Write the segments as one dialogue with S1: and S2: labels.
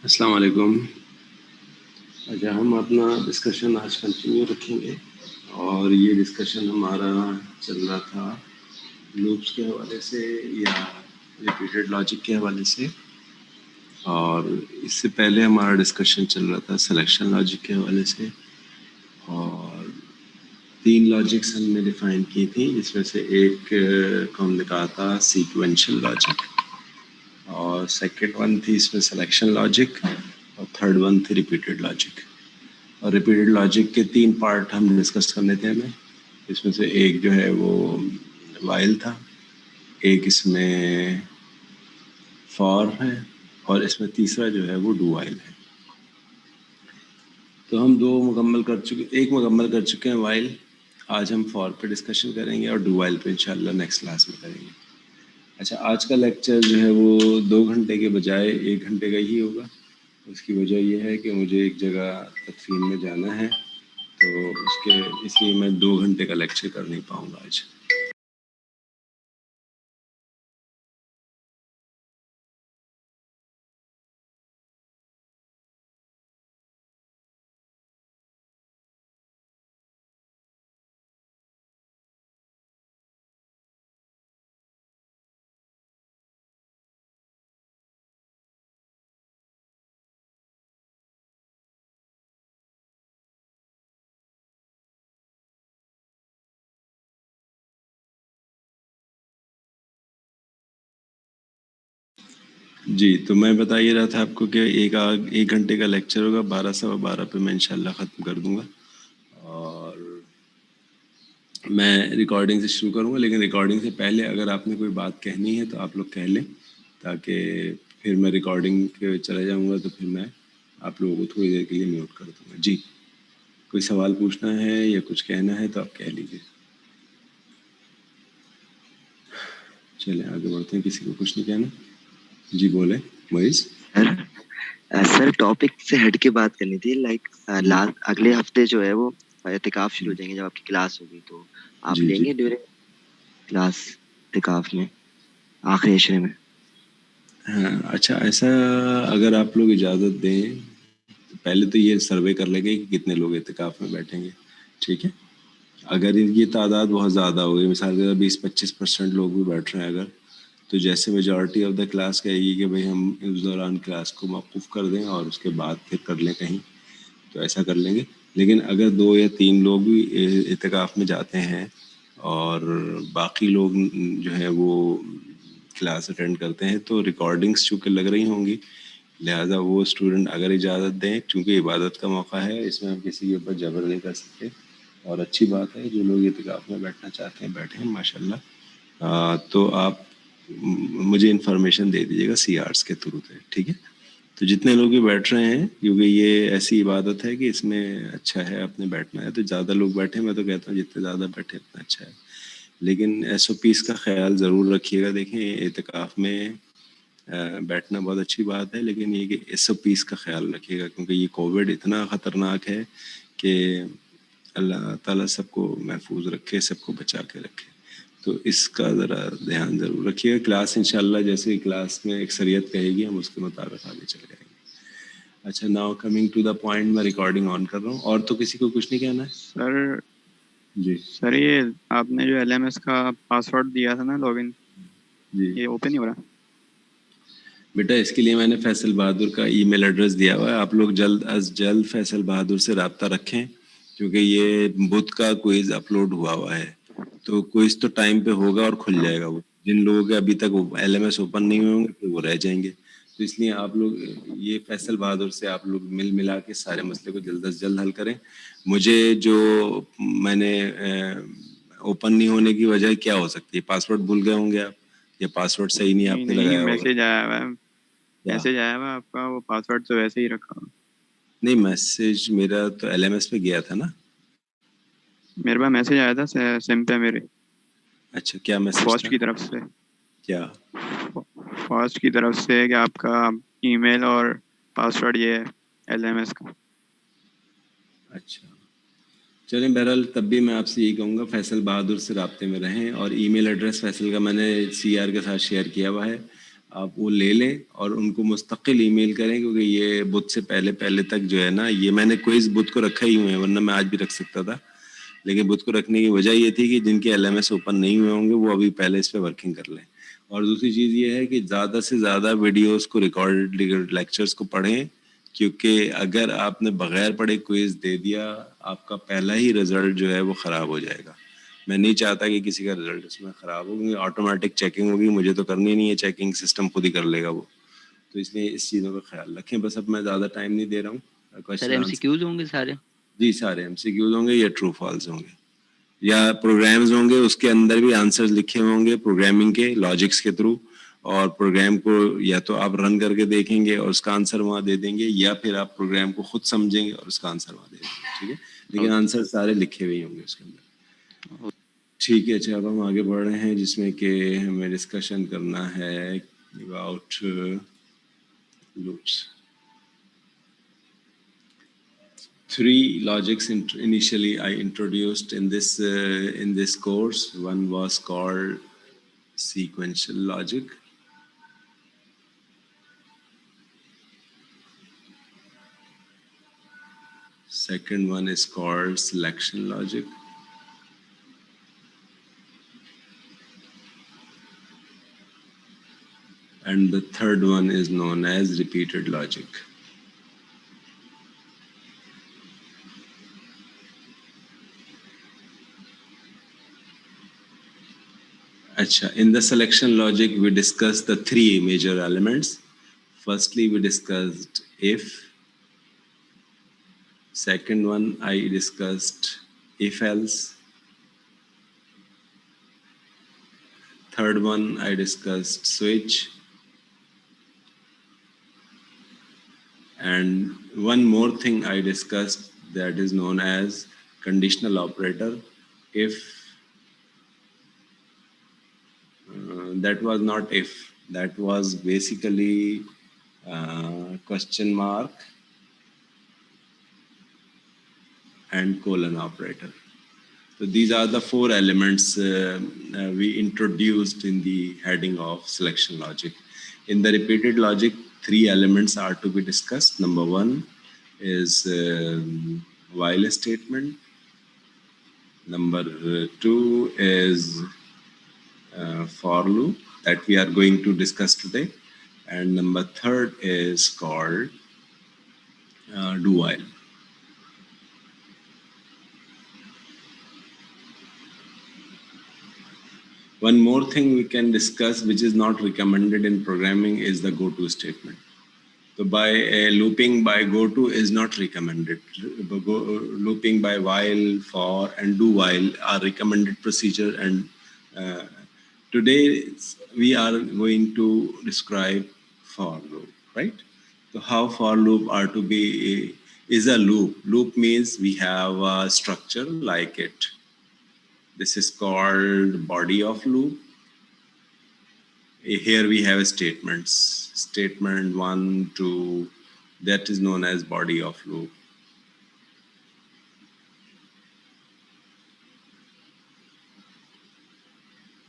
S1: अस्सलाम वालेकुम। अच्छा, हम अपना डिस्कशन आज कंटिन्यू रखेंगे और ये डिस्कशन हमारा चल रहा था लूप्स के हवाले से या रिपीटेड लॉजिक के हवाले से, और इससे पहले हमारा डिस्कशन चल रहा था सिलेक्शन लॉजिक के हवाले से। और 3 लॉजिक्स हमने डिफाइन की थी, जिसमें से एक को हमने कहा था सीक्वेंशियल लॉजिक, और सेकंड वन थी इसमें सिलेक्शन लॉजिक, और थर्ड वन थी रिपीटेड लॉजिक। और रिपीटेड लॉजिक के 3 पार्ट हम डिस्कस करने थे हमें। इसमें से एक जो है वो वाइल था, एक इसमें फॉर है, और इसमें तीसरा जो है वो डू वाइल है। तो हम एक मुकम्मल कर चुके हैं वाइल। आज हम फॉर पे डिस्कशन करेंगे और डू वाइल पे इंशाल्लाह नेक्स्ट क्लास में करेंगे। अच्छा, आज का लेक्चर जो है वो 2 घंटे के बजाय 1 घंटे का ही होगा। उसकी वजह यह है कि मुझे एक जगह तदफीन में जाना है, तो उसके इसलिए मैं 2 घंटे का लेक्चर कर नहीं पाऊँगा आज। जी, तो मैं बता ये रहा था आपको कि 1 घंटे का लेक्चर होगा, 12 सवा 12 पे मैं इंशाल्लाह ख़त्म कर दूँगा। और मैं रिकॉर्डिंग से शुरू करूँगा, लेकिन रिकॉर्डिंग से पहले अगर आपने कोई बात कहनी है तो आप लोग कह लें, ताकि फिर मैं रिकॉर्डिंग पे चला जाऊँगा तो फिर मैं आप लोगों को थोड़ी देर के लिए म्यूट कर दूँगा। जी, कोई सवाल पूछना है या कुछ कहना है तो आप कह लीजिए। चलें आगे बढ़ते हैं, किसी को कुछ नहीं कहना? जी बोलें मोइज़।
S2: सर टॉपिक से हट के बात करनी थी। लाइक लास्ट अगले हफ्ते जो है वो इतिकाफ शुरू हो जाएंगे जब आपकी क्लास होगी, तो आप
S1: जी जी।
S2: लेंगे ड्यूरिंग क्लास इतिकाफ में आखिरी अशरे में?
S1: हाँ, अच्छा, ऐसा अगर आप लोग इजाज़त दें तो पहले तो ये सर्वे कर लेंगे कि कितने लोग इतिकाफ में बैठेंगे, ठीक है? अगर इनकी तादाद बहुत ज़्यादा हो गई, मिसाल के 20-25% लोग भी बैठ रहे हैं अगर, तो जैसे मेजॉरिटी ऑफ द क्लास कहेगी कि भाई हम उस दौरान क्लास को मौकूफ़ कर दें और उसके बाद फिर कर लें कहीं, तो ऐसा कर लेंगे। लेकिन अगर 2 या 3 लोग भी इतिकाफ में जाते हैं और बाकी लोग जो है वो क्लास अटेंड करते हैं, तो रिकॉर्डिंग्स चूँकि लग रही होंगी, लिहाजा वो स्टूडेंट अगर इजाज़त दें, क्योंकि इबादत का मौका है, इसमें हम किसी के ऊपर जबर नहीं कर सकते। और अच्छी बात है, जो लोग इतिकाफ में बैठना चाहते हैं बैठें माशाल्लाह। तो आप मुझे इन्फॉर्मेशन दे दीजिएगा CRs के थ्रू से, ठीक है? तो जितने लोग भी बैठ रहे हैं, क्योंकि ये ऐसी इबादत है कि इसमें अच्छा है अपने बैठना है, तो ज़्यादा लोग बैठे, मैं तो कहता हूँ जितने ज़्यादा बैठे उतना अच्छा है। लेकिन SOPs का ख्याल ज़रूर रखिएगा। देखें, इतिकाफ में बैठना बहुत अच्छी बात है, लेकिन ये कि SOPs का ख्याल रखिएगा, क्योंकि ये कोविड इतना ख़तरनाक है कि अल्लाह ताला सबको महफूज रखे, सबको बचा के रखे। तो इसका ज़रा ध्यान ज़रूर रखिएगा। क्लास इंशाल्लाह जैसे क्लास में अक्सरियत कहेगी, हम उसके मुताबिक आगे चले जाएंगे। अच्छा, now coming to the point, मैं रिकॉर्डिंग ऑन कर रहा हूँ। और तो किसी को कुछ नहीं कहना है?
S3: सर
S1: जी
S3: सर ये आपने जो LMS का पासवर्ड दिया था ना, लॉगिन,
S1: जी
S3: ये ओपन नहीं हो रहा।
S1: बेटा, इसके लिए मैंने फैसल बहादुर का ईमेल एड्रेस दिया हुआ है। आप लोग जल्द अज जल्द फैसल बहादुर से रब्ता रखें, क्योंकि ये बुध का क्विज अपलोड हुआ है, तो क्विज तो टाइम पे होगा और खुल जाएगा। वो जिन लोगों के अभी तक LMS ओपन नहीं हुए होंगे फिर वो रह जाएंगे। तो इसलिए आप लोग ये फैसल बहादुर से आप लोग मिल मिला के सारे मसले को जल्द अज जल्द हल करें। मुझे जो मैंने ओपन नहीं होने की वजह क्या हो सकती है? पासवर्ड भूल गए होंगे आप, या पासवर्ड सही नहीं
S3: नहीं
S1: आपने
S3: नहीं,
S1: लगाया होगा।
S3: मैसेज आया हुआ है,
S1: क्या?
S3: मैसेज आया हुआ है आपका, वो पासवर्ड तो वैसे ही रखा हुआ।
S1: नहीं, मैसेज मेरा तो LMS पे गया था ना।
S3: मेरे पास मैसेज आया था सिम पे मेरे,
S1: अच्छा, क्या मैसेज
S3: फर्स्ट
S1: था?
S3: की तरफ से,
S1: क्या?
S3: फर्स्ट की तरफ से कि आपका ईमेल और पासवर्ड ये है LMS का।
S1: अच्छा, चलें, बहरहाल तब भी मैं आपसे यही कहूँगा, फैसल बहादुर से राब्ते में रहें, और ईमेल एड्रेस फैसल का मैंने CR के साथ शेयर किया हुआ है। आप वो ले लें और उनको मुस्तकिल ईमेल करें, क्योंकि ये बुध से पहले तक जो है ना, ये मैंने क्विज बुध को रखा ही हुआ है, वरना मैं आज भी रख सकता था, लेकिन बुध को रखने की वजह ये थी कि जिनके एलएमएस ओपन नहीं हुए होंगे वो अभी पहले इस पे वर्किंग कर लें। और दूसरी चीज़ ये है कि ज़्यादा से ज़्यादा वीडियोस को, रिकॉर्ड लेक्चर्स को पढ़ें, क्योंकि अगर आपने बगैर पढ़े क्विज दे दिया, आपका पहला ही रिजल्ट जो है वो ख़राब हो जाएगा। मैं नहीं चाहता कि किसी का रिजल्ट इसमें ख़राब हो, क्योंकि ऑटोमेटिक चेकिंग होगी, मुझे तो करनी नहीं है चेकिंग, सिस्टम खुद ही कर लेगा वो। तो इसलिए इस चीज़ों का ख्याल रखें। बस अब मैं ज़्यादा टाइम नहीं दे रहा हूँ।
S2: सर
S1: क्वेश्चन आंसर
S2: एमसीक्यूज होंगे सारे?
S1: जी, सारे एमसीक्यूज होंगे या ट्रू फॉल्स होंगे या प्रोग्राम्स होंगे, उसके अंदर भी आंसर्स लिखे होंगे प्रोग्रामिंग के लॉजिक्स के थ्रू, और प्रोग्राम को या तो आप रन करके देखेंगे और उसका आंसर वहाँ दे देंगे, या फिर आप प्रोग्राम को खुद समझेंगे और उसका आंसर वहाँ दे देंगे। ठीक है, लेकिन आंसर सारे लिखे हुए होंगे उसके अंदर। ठीक है, अच्छा अब हम आगे बढ़ रहे हैं, जिसमें कि हमें डिस्कशन करना है about loops. Three logics initially I introduced in this course. One was called sequential logic. Second one is called selection logic. And the third one is known as repeated logic. Acha, in the selection logic, we discussed the three major elements. Firstly, we discussed if. Second one, I discussed if else. Third one, I discussed switch. And one more thing I discussed, that is known as conditional operator. If that was not if, that was basically question mark and colon operator. So these are the four elements we introduced in the heading of selection logic. In the repeated logic, three elements are to be discussed. Number one is while statement. Number two is for loop that we are going to discuss today. And number third is called do while. One more thing we can discuss, which is not recommended in programming, is the goto statement. So by looping by goto is not recommended. Looping by while, for, and do while are recommended procedure. And today we are going to describe for loop, right? So how for loop are to be is a loop. Loop means we have a structure like it. This is called body of loop. Here we have statements. Statement 1, 2, that is known as body of loop.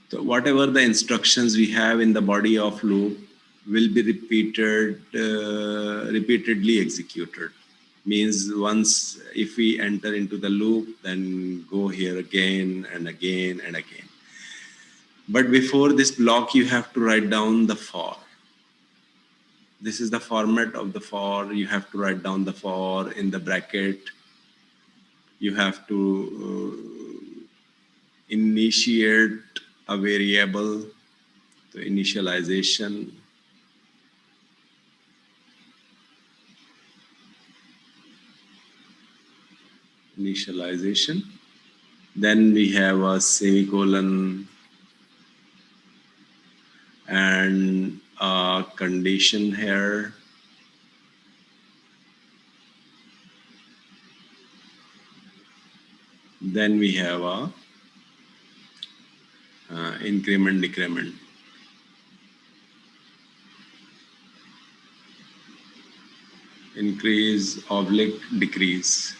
S1: So whatever the instructions we have in the body of loop will be repeatedly executed. Means once if we enter into the loop, then go here again and again and again. But before this block, you have to write down the for. This is the format of the for. You have to write down the for in the bracket. You have to initiate a variable, the initialization. Initialization. Then we have a semicolon and a condition here. Then we have a increment, decrement. Increase, oblique, decrease.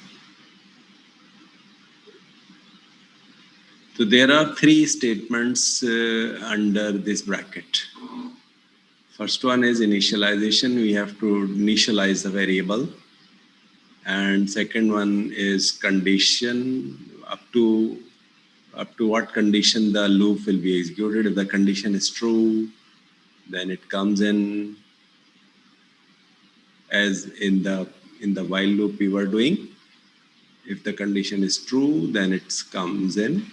S1: So there are three statements under this bracket. First one is initialization. We have to initialize the variable. And second one is condition, up to what condition the loop will be executed. If the condition is true, then it comes in as in the while loop we were doing. If the condition is true, then it comes in.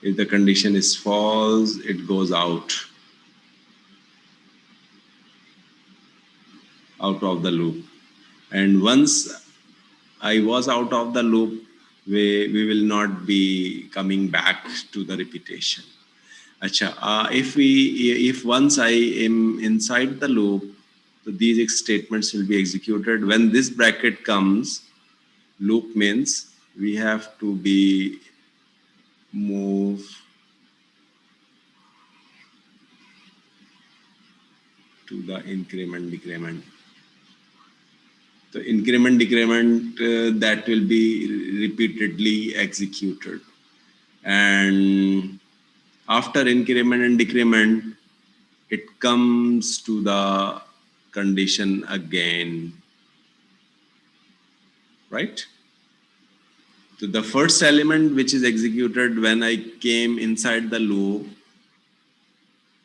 S1: If the condition is false, it goes out of the loop. And once I was out of the loop, we will not be coming back to the repetition. Acha, if once I am inside the loop, so these statements will be executed. When this bracket comes, loop means we have to be move to the increment decrement. The increment decrement that will be repeatedly executed, and after increment and decrement, it comes to the condition again, right? So the first element which is executed when I came inside the loop,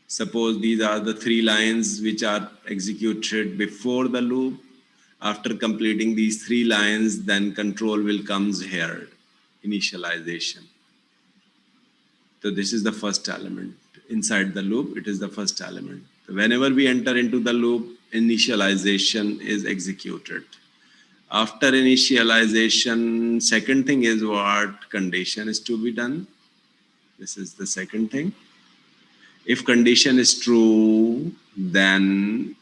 S1: suppose these are the 3 lines which are executed before the loop. After completing these 3 lines, then control will comes here, initialization. So this is the first element. Inside the loop, it is the first element. So whenever we enter into the loop, initialization is executed. After initialization, second thing is what condition is to be done. This is the second thing. If condition is true, then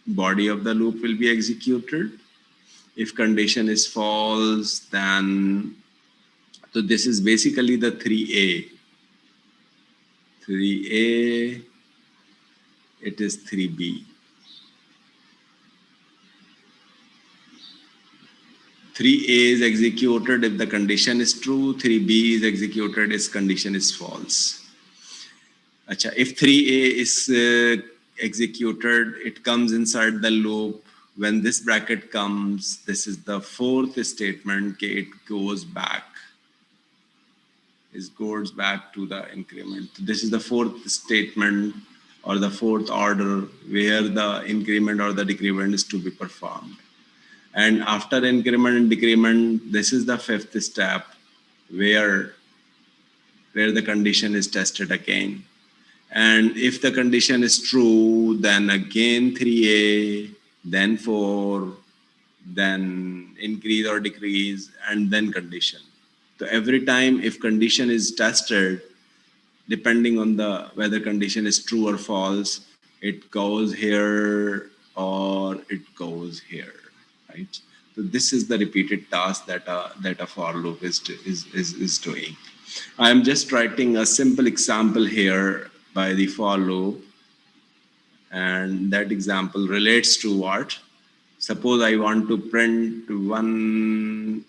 S1: body of the loop will be executed. If condition is false, then, so this is basically the 3A. 3A, it is 3B. 3A is executed if the condition is true, 3B is executed if condition is false. Achha, if 3A is executed, it comes inside the loop. When this bracket comes, this is the fourth statement, it goes back. It goes back to the increment. This is the fourth statement or the fourth order where the increment or the decrement is to be performed. And after increment and decrement, this is the fifth step where the condition is tested again. And if the condition is true, then again 3A, then 4, then increase or decrease, and then condition. So every time if condition is tested, depending on the whether condition is true or false, it goes here or it goes here, right? So this is the repeated task that a for loop is doing. I am just writing a simple example here by the for loop, and that example relates to what? Suppose I want to print 1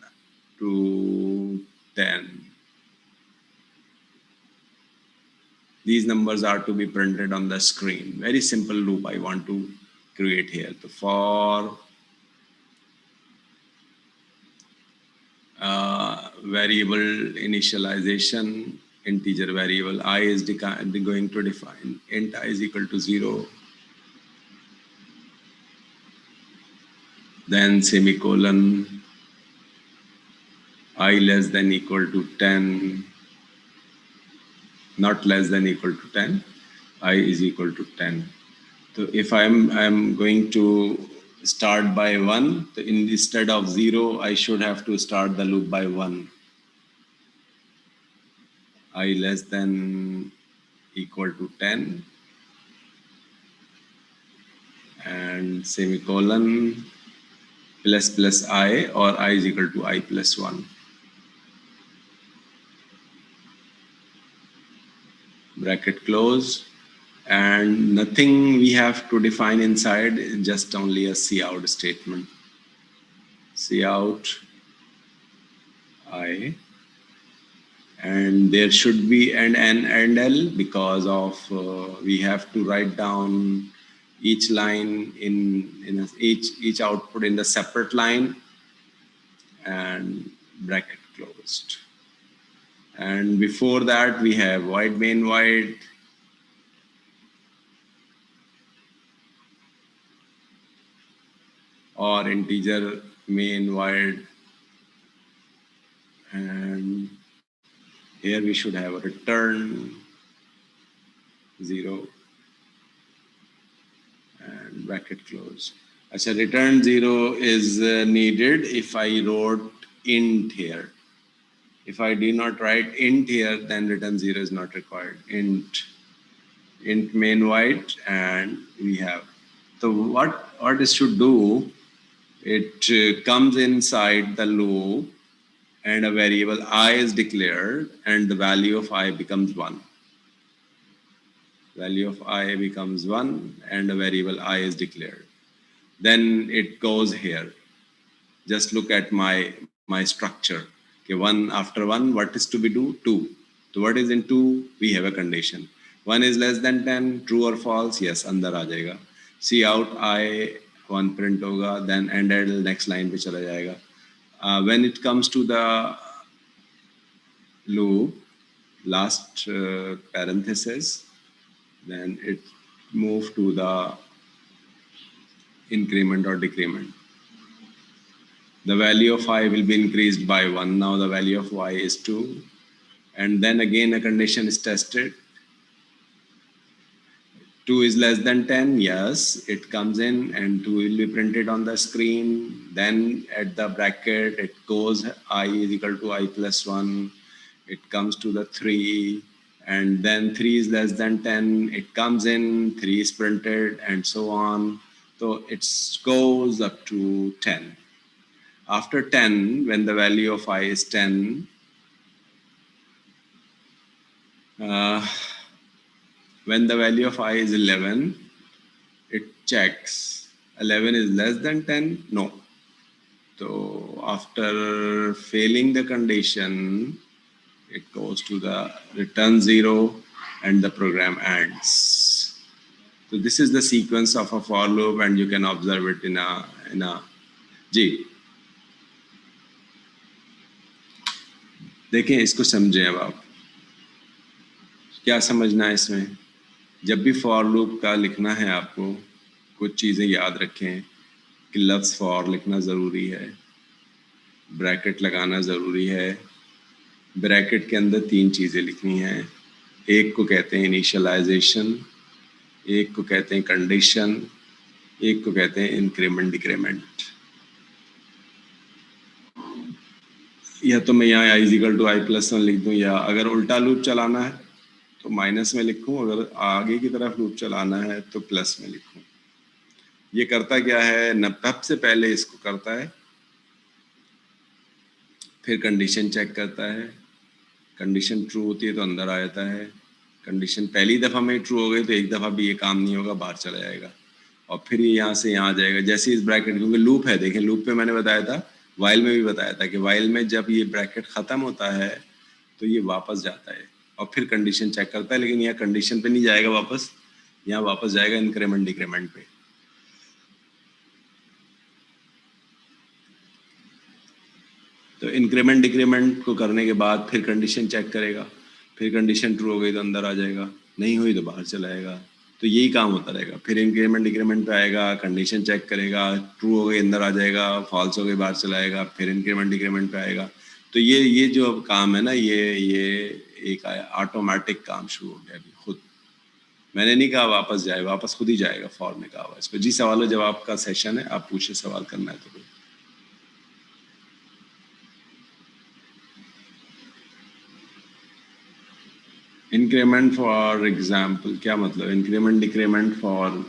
S1: to 10. These numbers are to be printed on the screen. Very simple loop I want to create here. The for variable initialization, integer variable I is going to define int I is equal to 0, then semicolon, I less than equal to 10, not less than equal to 10, I is equal to 10. So if I'm going to start by 1, so instead of 0, I should have to start the loop by 1. I less than equal to 10 and semicolon plus I, or I is equal to I plus 1. Bracket close, and nothing we have to define inside, just only a cout statement. Cout I, and there should be an N and L because of we have to write down each line in each output in the separate line, and bracket closed. And before that we have void main void, or integer main void, and here we should have a return 0 and bracket close. Achha, return 0 is needed if I wrote int here. If I did not write int here, then return 0 is not required. Int main void, and we have. So what this should do, it comes inside the loop, and a variable I is declared, and the value of I becomes 1. Value of I becomes 1, and a variable I is declared. Then it goes here. Just look at my structure. Okay, 1 after 1, what is to be do? 2. So what is in 2? We have a condition. 1 is less than 10, true or false? Yes, अंदर आ जाएगा. See out I 1 print होगा, then end next line पे चला जाएगा. When it comes to the loop, last parenthesis, then it move to the increment or decrement. The value of I will be increased by 1. Now the value of y is 2. And then again a condition is tested. 2 is less than 10. Yes, it comes in and 2 will be printed on the screen. Then at the bracket, it goes I is equal to I plus 1. It comes to the 3. And then 3 is less than 10. It comes in, 3 is printed, and so on. So it goes up to 10. After 10, when the value of I is 10, when the value of I is 11, it checks 11 is less than 10? No. So after failing the condition, it goes to the return 0 and the program ends. So this is the sequence of a for loop, and you can observe it in a जी देखें, इसको समझें. अब आप क्या समझना है इसमें? जब भी फॉर लूप का लिखना है आपको, कुछ चीज़ें याद रखें कि लफ्ज़ फॉर लिखना ज़रूरी है, ब्रैकेट लगाना ज़रूरी है. ब्रैकेट के अंदर 3 चीज़ें लिखनी हैं. एक को कहते हैं इनिशियलाइजेशन, एक को कहते हैं कंडीशन, एक को कहते हैं इंक्रीमेंट डिक्रीमेंट. या तो मैं यहाँ I equal to I plus 1 लिख दूँ, या अगर उल्टा लूप चलाना है तो माइनस में लिखूँ, अगर आगे की तरफ लूप चलाना है तो प्लस में लिखूँ. ये करता क्या है, सबसे पहले इसको करता है, फिर कंडीशन चेक करता है. कंडीशन ट्रू होती है तो अंदर आ जाता है. कंडीशन पहली दफ़ा में ट्रू हो गई तो एक दफ़ा भी ये काम नहीं होगा, बाहर चला जाएगा, और फिर ये यहाँ से यहाँ आ जाएगा. जैसे इस ब्रैकेट, क्योंकि लूप है, देखें लूप पे मैंने बताया था, वाइल में भी बताया था कि वाइल में जब ये ब्रैकेट ख़त्म होता है तो ये वापस जाता है और फिर कंडीशन चेक करता है. लेकिन यहाँ कंडीशन पे नहीं जाएगा वापस, यहाँ वापस जाएगा इंक्रीमेंट डिक्रीमेंट पे. तो इंक्रीमेंट डिक्रीमेंट को करने के बाद फिर कंडीशन चेक करेगा, फिर कंडीशन ट्रू हो गई तो अंदर आ जाएगा, नहीं हुई तो बाहर चला जाएगा. तो यही काम होता रहेगा. फिर इंक्रीमेंट डिक्रीमेंट पे आएगा, कंडीशन चेक करेगा, ट्रू हो गई अंदर आ जाएगा, फॉल्स हो गई बाहर चला जाएगा, फिर इंक्रीमेंट डिक्रीमेंट पे आएगा. तो ये जो काम है ना, ये एक ऑटोमेटिक काम शुरू हो गया अभी खुद. मैंने नहीं कहा वापस जाए, वापस खुद ही जाएगा. फॉर में कहा हुआ इसको. जी, सवाल जवाब का सेशन है, आप पूछे, सवाल करना है तो. इंक्रीमेंट फॉर एग्जाम्पल क्या मतलब? Increment decrement for,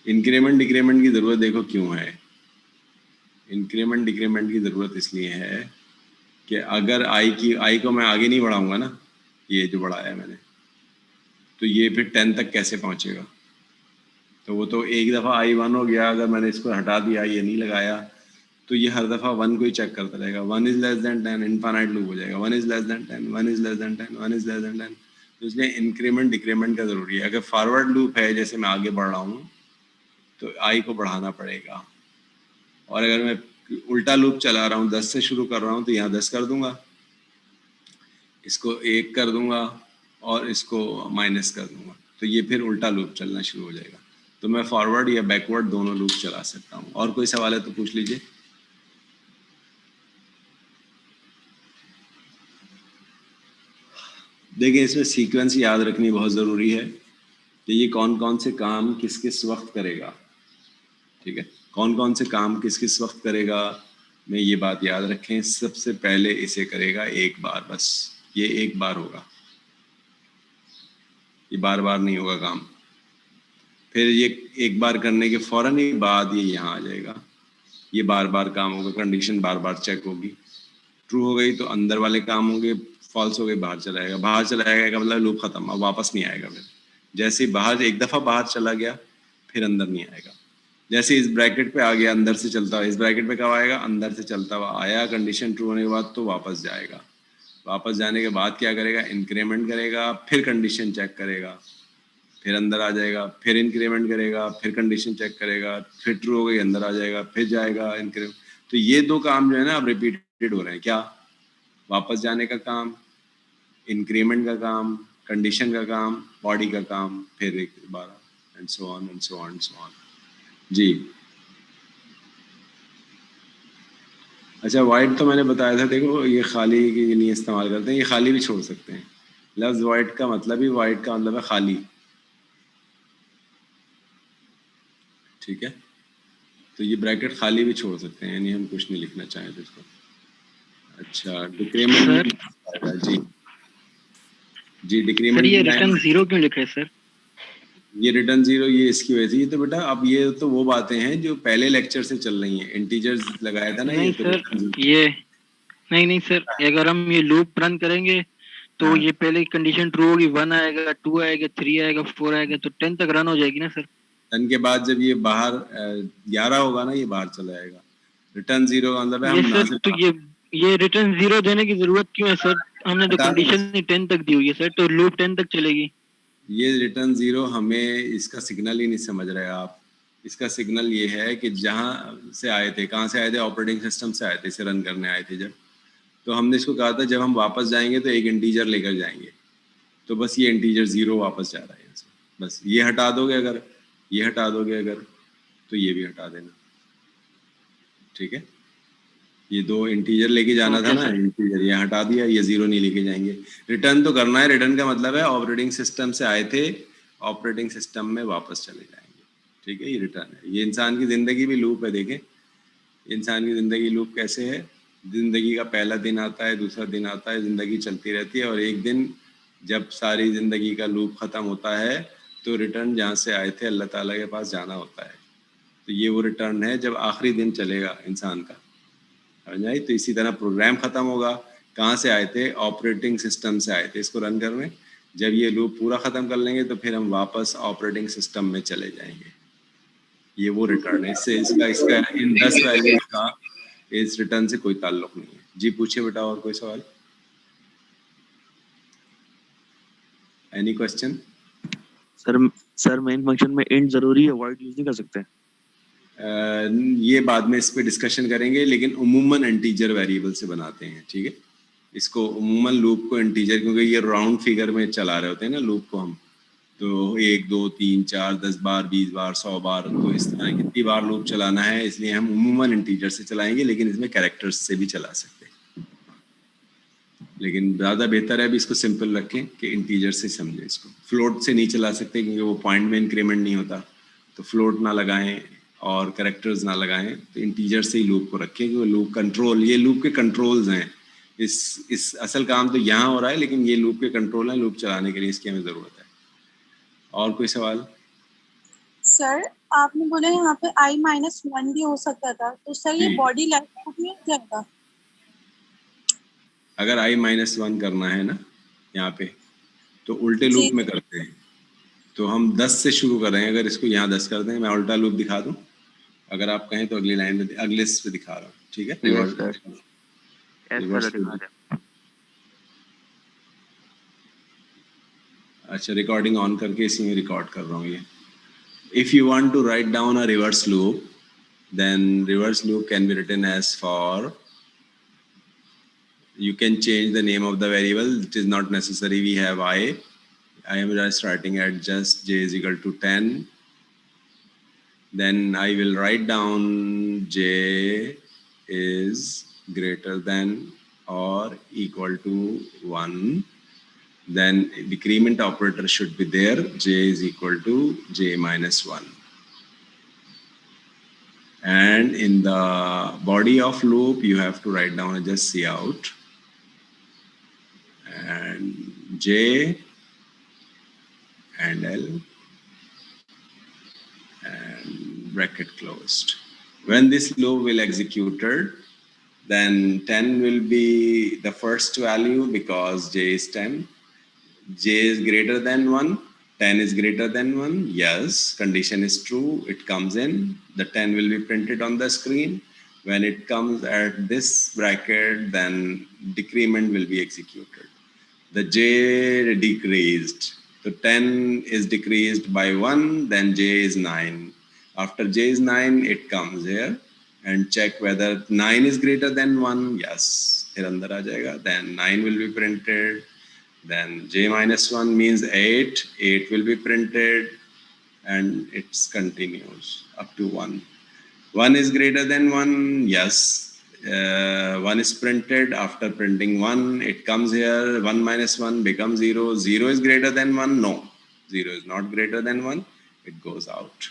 S1: increment decrement की ज़रूरत देखो क्यों है. इंक्रीमेंट डिक्रीमेंट की ज़रूरत इसलिए है कि अगर आई को मैं आगे नहीं बढ़ाऊंगा ना, ये जो बढ़ाया मैंने, तो ये फिर 10 तक कैसे पहुंचेगा? तो वो तो एक दफ़ा I1 हो गया, अगर मैंने इसको हटा दिया, ये नहीं लगाया, तो ये हर दफ़ा 1 को ही चेक करता रहेगा. 1 is less than 10, infinite loop हो जाएगा. 1 is less than 10, 1 is less than 10, 1 is less than 10. तो इसलिए इंक्रीमेंट डिक्रीमेंट का ज़रूरी है। अगर फॉरवर्ड लूप है, जैसे मैं आगे बढ़ रहा हूँ, तो आई को बढ़ाना पड़ेगा, और अगर मैं उल्टा लूप चला रहा हूँ, 10 से शुरू कर रहा हूँ, तो यहाँ 10 कर दूंगा, इसको 1 कर दूंगा और इसको माइनस कर दूंगा, तो ये फिर उल्टा लूप चलना शुरू हो जाएगा। तो मैं फॉरवर्ड या बैकवर्ड दोनों लूप चला सकता हूँ। और कोई सवाल है तो पूछ लीजिए। देखिए, इसमें सीक्वेंस याद रखनी बहुत ज़रूरी है कि ये कौन कौन से काम किस किस वक्त करेगा। ठीक है, कौन कौन से काम किस किस वक्त करेगा, में ये बात याद रखें। सबसे पहले इसे करेगा एक बार, बस ये एक बार होगा, ये बार बार नहीं होगा काम। फिर ये एक बार करने के फौरन ही बाद ये यहाँ आ जाएगा, ये बार बार काम होगा, कंडीशन बार बार चेक होगी। ट्रू हो गई तो अंदर वाले काम होंगे, फॉल्स हो गई बाहर चला जाएगा। बाहर चला जाएगा का मतलब लूप खत्म, अब वापस नहीं आएगा। फिर जैसे ही बाहर एक दफ़ा बाहर चला गया, फिर अंदर नहीं आएगा। जैसे इस ब्रैकेट पे आ गया, अंदर से चलता हुआ, इस ब्रैकेट पे कब आएगा, अंदर से चलता हुआ आया, कंडीशन ट्रू होने के बाद तो वापस जाएगा। वापस जाने के बाद क्या करेगा, इंक्रीमेंट करेगा, फिर कंडीशन चेक करेगा, फिर अंदर आ जाएगा, फिर इंक्रीमेंट करेगा, फिर कंडीशन चेक करेगा, फिर ट्रू हो गई अंदर आ जाएगा, फिर जाएगा इंक्रीमेंट। तो ये दो काम जो है ना अब रिपीटेड हो रहे हैं। क्या, वापस जाने का काम, इंक्रीमेंट का काम, कंडीशन का काम, बॉडी का काम, फिर एक दोबारा, and so on and so on and so on. जी, अच्छा, वाइट तो मैंने बताया था। देखो, ये खाली के लिए इस्तेमाल करते हैं, ये खाली भी छोड़ सकते हैं। लफ्ज़ वाइट का मतलब ही, वाइट का मतलब है खाली। ठीक है, तो ये ब्रैकेट खाली भी छोड़ सकते हैं, यानी हम कुछ नहीं लिखना चाहें तो इसको। अच्छा, डिक्रीमेंट
S4: सर
S1: में जी जी,
S4: सर
S1: डिक्रीमेंट
S4: ये
S1: की लाइन,
S4: रिटर्न जीरो क्यों लिख रहे हैं सर?
S1: ये रिटर्न जीरो, ये इसकी वजह से। ये तो बेटा, अब ये तो वो बातें हैं जो पहले लेक्चर से चल रही हैं। इंटीजर्स लगाया था ना, ये
S4: नहीं
S1: तो
S4: सर,
S1: रिटर्न
S4: ये नहीं सर, अगर हम ये लूप रन करेंगे तो
S1: हाँ,
S4: ये पहले कंडीशन ट्रू होगी, 1 आएगा, 2 आएगा, 3 आएगा, 4 आएगा, तो 10 तक रन हो जाएगी ना सर।
S1: टन के बाद जब ये बाहर 11 होगा ना, ये बाहर चला जाएगा। रिटर्न जीरो का मतलब है
S4: ये
S1: हम ना
S4: सर,
S1: से
S4: तो ये रिटर्न जीरो देने की जरूरत क्यों है सर? हमने तो
S1: हटा दें।
S4: कंडीशन ही 10 तक दी हुई है सर, तो लूप 10 तक चलेगी।
S1: ये रिटर्न जीरो, हमें इसका सिग्नल ही नहीं समझ रहे आप। इसका सिग्नल ये है कि जहाँ से आए थे, कहाँ से आए थे, ऑपरेटिंग सिस्टम से आए थे, इसे रन करने आए थे जब, तो हमने इसको कहा था जब हम वापस जाएंगे तो एक इंटीजर लेकर जाएंगे। तो बस ये इंटीजर जीरो वापस जा रहा है यहाँ से। बस ये हटा दोगे अगर, ये हटा दोगे अगर, तो ये भी हटा देना। ठीक है, ये दो इंटीजर लेके जाना था
S4: ओके
S1: ना,
S4: सर।
S1: इंटीजर ये हटा दिया, ये जीरो नहीं लेके जाएंगे। रिटर्न तो करना है, रिटर्न का मतलब है ऑपरेटिंग सिस्टम से आए थे, ऑपरेटिंग सिस्टम में वापस चले जाएंगे। ठीक है, ये रिटर्न है। ये इंसान की ज़िंदगी भी लूप है। देखें, इंसान की ज़िंदगी लूप कैसे है। ज़िंदगी का पहला दिन आता है, दूसरा दिन आता है, ज़िंदगी चलती रहती है, और एक दिन जब सारी ज़िंदगी का लूप ख़त्म होता है, तो रिटर्न जहाँ से आए थे अल्लाह ताला के पास जाना होता है। तो ये वो रिटर्न है जब आखिरी दिन चलेगा इंसान का, समझ आई। तो इसी तरह प्रोग्राम ख़त्म होगा, कहाँ से आए थे, ऑपरेटिंग सिस्टम से आए थे इसको रन करने। जब ये लूप पूरा ख़त्म कर लेंगे तो फिर हम वापस ऑपरेटिंग सिस्टम में चले जाएंगे। ये वो रिटर्न है। इससे इसका इसका इन 10 वैल्यूज का इस रिटर्न से कोई ताल्लुक नहीं है। जी पूछिए बेटा, और कोई सवाल, any question?
S5: Sir sir main function में इंट जरूरी है, वॉइड यूज नहीं कर सकते?
S1: ये बाद में इस पे डिस्कशन करेंगे, लेकिन उमूमन इंटीजर वेरिएबल से बनाते हैं। ठीक है, इसको उमूमन लूप को इंटीजर, क्योंकि ये राउंड फिगर में चला रहे होते हैं ना लूप को हम, तो 1 2 3 4 10 बार 20 बार 100 बार, तो इस तरह कितनी बार लूप चलाना है, इसलिए हम उमूमन इंटीजर से चलाएंगे, लेकिन इसमें कैरेक्टर्स से भी चला सकते हैं। लेकिन ज़्यादा बेहतर है अभी इसको सिंपल रखें कि इंटीजर से समझें इसको। फ्लोट से नहीं चला सकते क्योंकि वो पॉइंट में इंक्रीमेंट नहीं होता, तो फ्लोट ना लगाएं और कैरेक्टर्स ना लगाएं, तो इंटीजर से ही लूप को रखें, क्योंकि लूप कंट्रोल, ये लूप के कंट्रोल्स हैं। इस असल काम तो यहाँ हो रहा है, लेकिन ये लूप के कंट्रोल हैं, लूप चलाने के लिए इसकी हमें ज़रूरत है। और कोई सवाल?
S6: सर आपने बोला यहाँ पे i-1 भी हो सकता था, तो सर ये
S1: जी,
S6: बॉडी लैपटॉप में हो जाएगा?
S1: अगर i-1 करना है ना यहाँ पे, तो उल्टे
S6: जी
S1: लूप में करते हैं। तो हम 10 से शुरू कर रहे हैं। अगर इसको यहाँ 10 कर दें, मैं उल्टा लूप दिखा दूँ, अगर आप कहें तो अगली लाइन में, अगले पे दिखा रहा हूँ। ठीक है,
S5: yes sir, yes
S1: reverse
S5: sir दिखा रहे हैं।
S1: अच्छा, रिकॉर्डिंग ऑन करके इसी में रिकॉर्ड कर रहा हूँ ये. If you want to write down a reverse loop, then reverse loop can be written as for. You can change the name of the variable. It is not necessary we have I. I am just writing at just j is equal to 10. Then I will write down j is greater than or equal to 1. Then decrement operator should be there. J is equal to j minus 1. And in the body of loop, you have to write down just cout and j and l and bracket closed. When this loop will executed, then 10 will be the first value because j is 10. J is greater than 1. 10 is greater than 1. Yes, condition is true. It comes in. The 10 will be printed on the screen. When it comes at this bracket, then decrement will be executed. The j decreased. So 10 is decreased by 1, then j is 9. After j is 9, it comes here and check whether 9 is greater than 1. Yes, here andar aa jayega. Then 9 will be printed. Then j minus 1 means 8. 8 will be printed and it continues up to 1. 1 is greater than 1. Yes. 1 is printed. After printing 1, it comes here. 1 minus 1 becomes 0. 0 is greater than 1. No. 0 is not greater than 1. It goes out.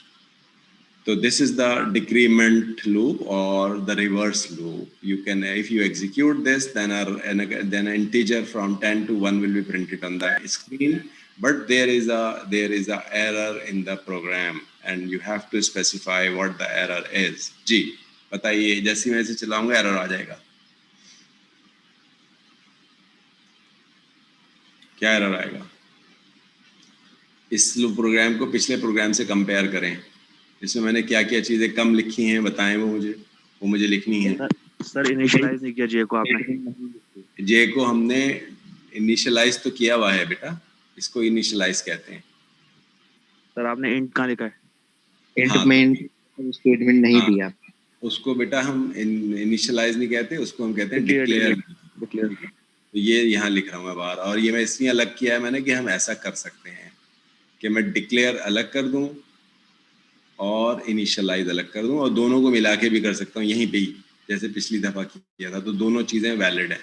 S1: So this is the decrement loop or the reverse loop. You can, if you execute this, then an integer from 10 to 1 will be printed on the screen. But there is a error in the program, and you have to specify what the error is. जी बताइए, जैसे मैं इसे चलाऊंगा error आ जाएगा. क्या error आएगा? इस programme को पिछले प्रोग्राम से कंपेयर करें. इसमें मैंने क्या क्या चीजें कम लिखी हैं बताएं, वो मुझे लिखनी है.
S5: सर इनिशियलाइज नहीं किया जे को आपने.
S1: जे को हमने इनिशियलाइज तो किया हुआ है बेटा, इसको इनिशियलाइज कहते हैं.
S5: सर आपने इंट कहाँ लिखा है?
S2: इंट में स्टेटमेंट नहीं दिया.
S1: उसको बेटा हम इनिशियलाइज नहीं कहते, उसको हम कहते हैं डिक्लेयर. तो ये यहाँ लिख रहा हूँ मैं बाहर, और ये मैं इसलिए अलग किया है मैंने कि हम ऐसा कर सकते हैं कि मैं डिक्लेयर अलग कर दूं और इनिशियलाइज अलग कर दूं, और दोनों को मिला के भी कर सकता हूँ यहीं पे ही, जैसे पिछली दफा किया था. तो दोनों चीजें वैलिड हैं.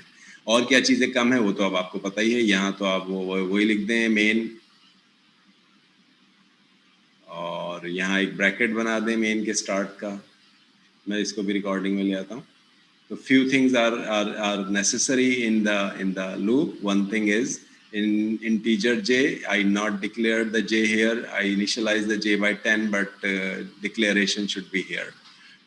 S1: और क्या चीजें कम है वो तो अब आपको पता ही है. यहाँ तो आप वही लिख दें मेन, और यहाँ एक ब्रैकेट बना दें मेन के स्टार्ट का. मैं इसको भी रिकॉर्डिंग में ले आता हूँ. तो few things are necessary in the loop. One thing is in integer j, I not declared the j here. I initialize the j by 10, but declaration should be here.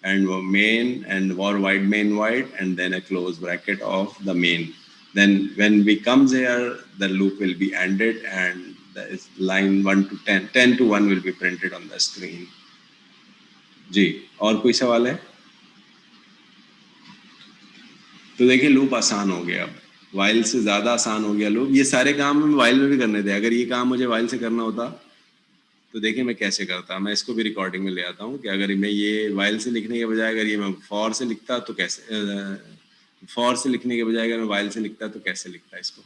S1: And main and var void main void, and then a close bracket of the main. Then when we comes here, the loop will be ended, and that is line 1 to 10. 10 to 1 will be printed on the screen. जी, और कोई सवाल है? तो देखिए loop आसान हो गया. अब वाइल से ज़्यादा आसान हो गया लूप. ये सारे काम हम वाइल में भी करने थे. अगर ये काम मुझे वाइल से करना होता तो देखिए मैं कैसे करता. मैं इसको भी रिकॉर्डिंग में ले आता हूँ कि अगर मैं ये वाइल से लिखने के बजाय अगर ये मैं फॉर से लिखता तो कैसे, फॉर से लिखने के बजाय अगर मैं वाइल से लिखता तो कैसे लिखता इसको.